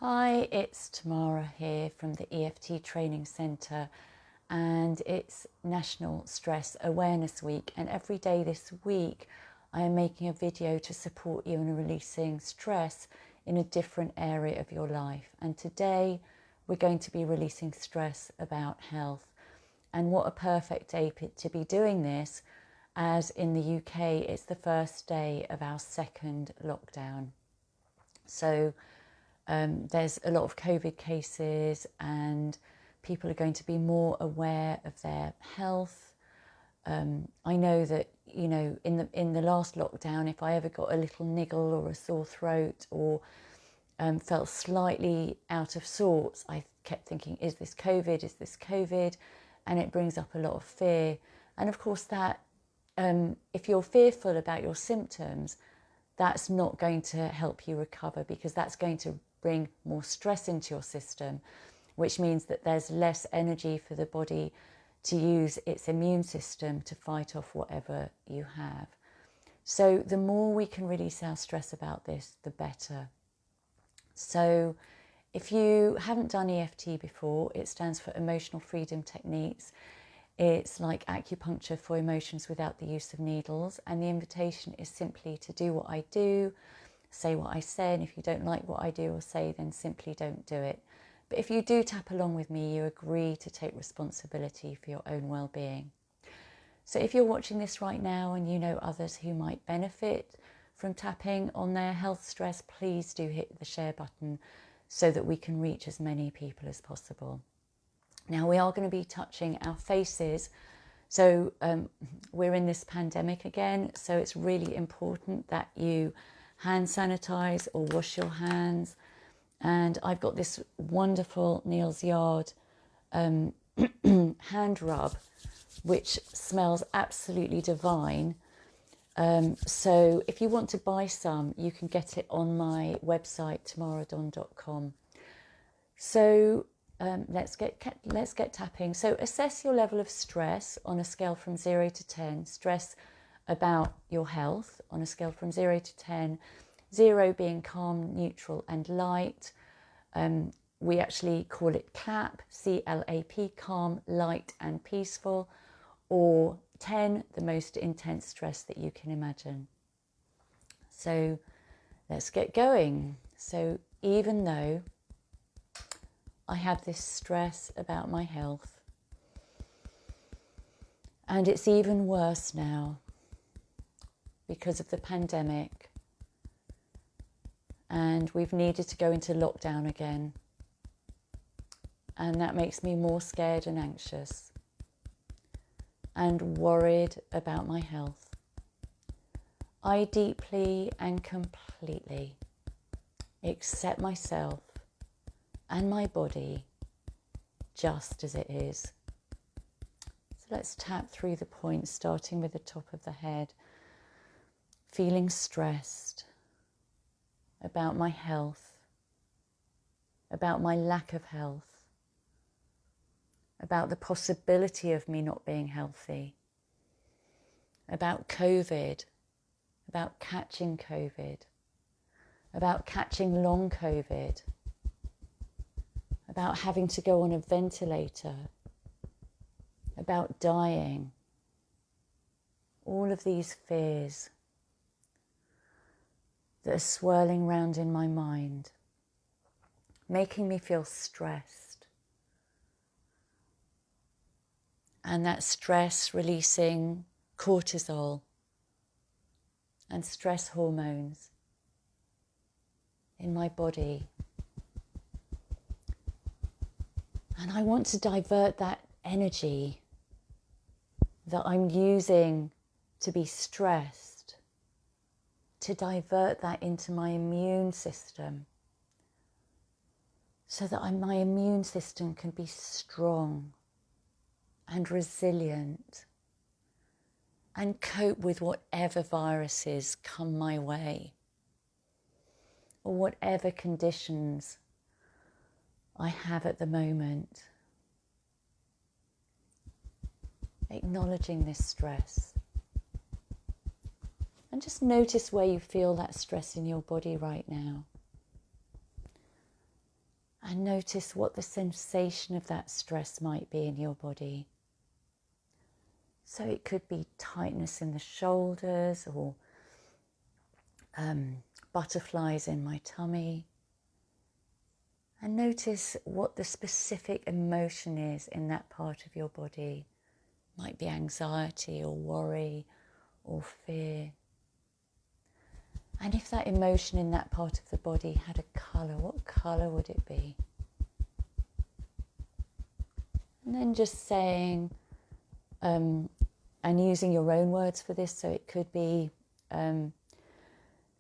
Hi, it's Tamara here from the EFT Training Centre, and it's National Stress Awareness Week, and every day this week I am making a video to support you in releasing stress in a different area of your life. And today we're going to be releasing stress about health, and what a perfect day to be doing this, as in the UK it's the first day of our second lockdown. So there's a lot of COVID cases and people are going to be more aware of their health. I know that, in the last lockdown, if I ever got a little niggle or a sore throat or felt slightly out of sorts, I kept thinking, is this COVID? Is this COVID? And it brings up a lot of fear. And of course that, if you're fearful about your symptoms, that's not going to help you recover, because that's going to bring more stress into your system, which means that there's less energy for the body to use its immune system to fight off whatever you have. So the more we can release our stress about this, the better. So if you haven't done EFT before, it stands for Emotional Freedom Techniques. It's like acupuncture for emotions without the use of needles, and the invitation is simply to do what I do, say what I say, and if you don't like what I do or say, then simply don't do it. But if you do tap along with me, you agree to take responsibility for your own well-being. So if you're watching this right now and you know others who might benefit from tapping on their health stress, please do hit the share button so that we can reach as many people as possible. Now, we are going to be touching our faces. So we're in this pandemic again, so it's really important that you hand sanitize or wash your hands. And I've got this wonderful Neal's Yard hand rub, which smells absolutely divine. So if you want to buy some, you can get it on my website, tamaradon.com. So let's get tapping. So assess your level of stress on a scale from 0 to 10. Stress about your health on a scale from 0 to 10. 0 being calm, neutral and light. We actually call it CLAP, C-L-A-P, calm, light and peaceful. Or 10, the most intense stress that you can imagine. So let's get going. So even though I have this stress about my health, and it's even worse now because of the pandemic, and we've needed to go into lockdown again, and that makes me more scared and anxious and worried about my health. I deeply and completely accept myself and my body just as it is. So let's tap through the points, starting with the top of the head, feeling stressed about my health, about my lack of health, about the possibility of me not being healthy, about COVID, about catching COVID, about catching long COVID, about having to go on a ventilator, about dying. All of these fears that are swirling round in my mind, making me feel stressed. And that stress releasing cortisol and stress hormones in my body. And I want to divert that energy that I'm using to be stressed, to divert that into my immune system, so that my immune system can be strong and resilient and cope with whatever viruses come my way or whatever conditions I have at the moment. Acknowledging this stress. And just notice where you feel that stress in your body right now. And notice what the sensation of that stress might be in your body. So it could be tightness in the shoulders, or butterflies in my tummy. And notice what the specific emotion is in that part of your body. Might be anxiety or worry or fear. And if that emotion in that part of the body had a colour, what colour would it be? And then just saying, and using your own words for this, so it could be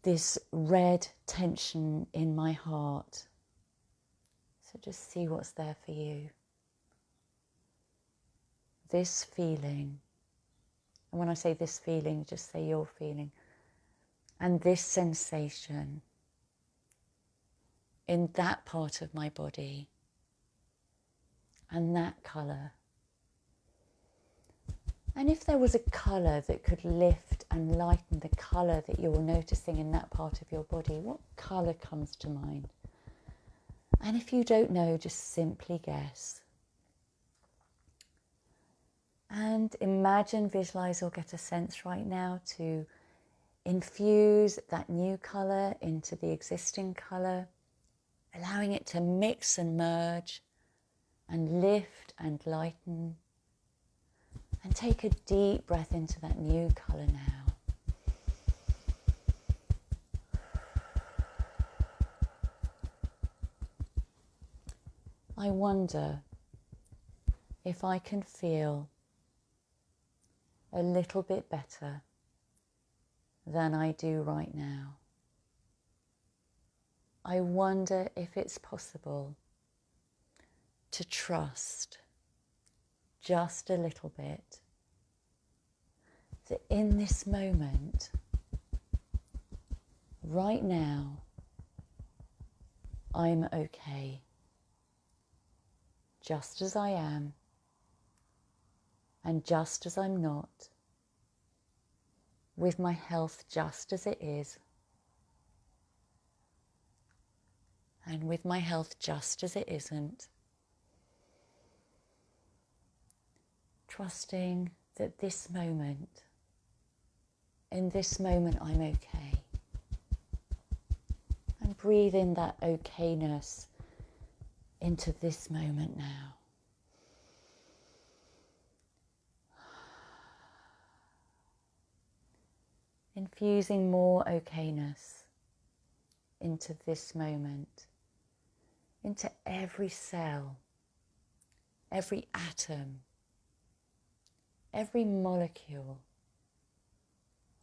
this red tension in my heart. So just see what's there for you. This feeling, and when I say this feeling, just say your feeling, and this sensation in that part of my body, and that colour. And if there was a colour that could lift and lighten the colour that you're noticing in that part of your body, what colour comes to mind? And if you don't know, just simply guess. And imagine, visualize, or get a sense right now to infuse that new colour into the existing colour, allowing it to mix and merge and lift and lighten. And take a deep breath into that new colour now. I wonder if I can feel a little bit better than I do right now. I wonder if it's possible to trust just a little bit that in this moment, right now, I'm okay, just as I am, and just as I'm not, with my health just as it is, and with my health just as it isn't. Trusting that this moment, in this moment, I'm okay. And breathe in that okayness into this moment now. Infusing more okayness into this moment, into every cell, every atom, every molecule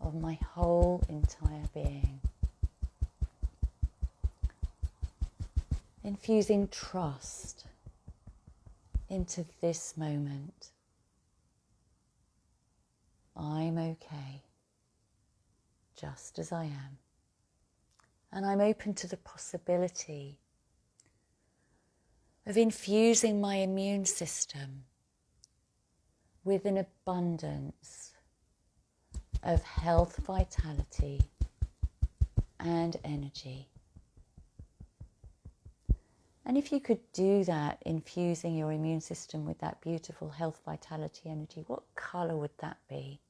of my whole entire being. Infusing trust into this moment. I'm okay, just as I am. And I'm open to the possibility of infusing my immune system with an abundance of health, vitality, and energy. And if you could do that, infusing your immune system with that beautiful health, vitality, energy, what colour would that be?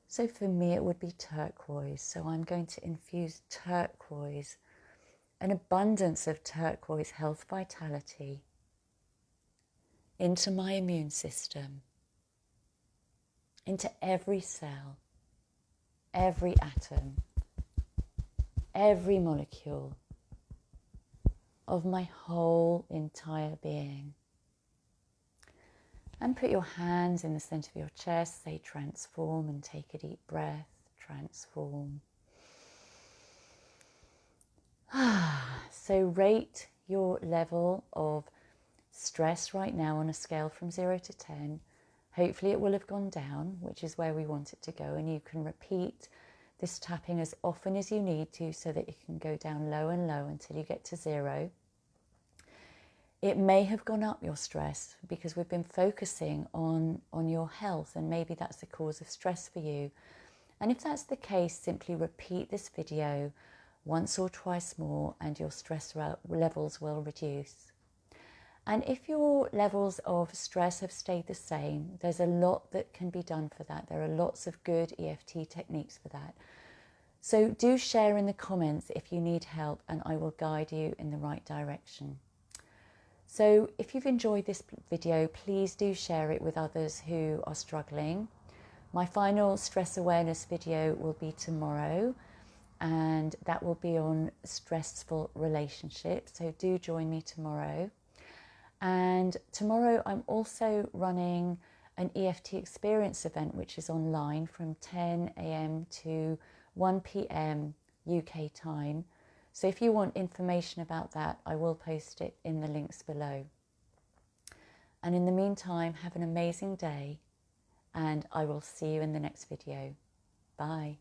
So for me, it would be turquoise. So I'm going to infuse turquoise, an abundance of turquoise health, vitality, into my immune system, into every cell, every atom, every molecule of my whole entire being. And put your hands in the centre of your chest, say transform, and take a deep breath, transform. So rate your level of stress right now on a scale from 0 to 10. Hopefully it will have gone down, which is where we want it to go, and you can repeat this tapping as often as you need to so that it can go down low and low until you get to 0. It may have gone up, your stress, because we've been focusing on your health, and maybe that's the cause of stress for you. And if that's the case, simply repeat this video once or twice more, and your stress levels will reduce. And if your levels of stress have stayed the same, there's a lot that can be done for that. There are lots of good EFT techniques for that. So do share in the comments if you need help, and I will guide you in the right direction. So if you've enjoyed this video, please do share it with others who are struggling. My final stress awareness video will be tomorrow, and that will be on stressful relationships. So do join me tomorrow. And tomorrow I'm also running an EFT experience event, which is online from 10 a.m. to 1 p.m. UK time. So if you want information about that, I will post it in the links below. And in the meantime, have an amazing day, and I will see you in the next video. Bye.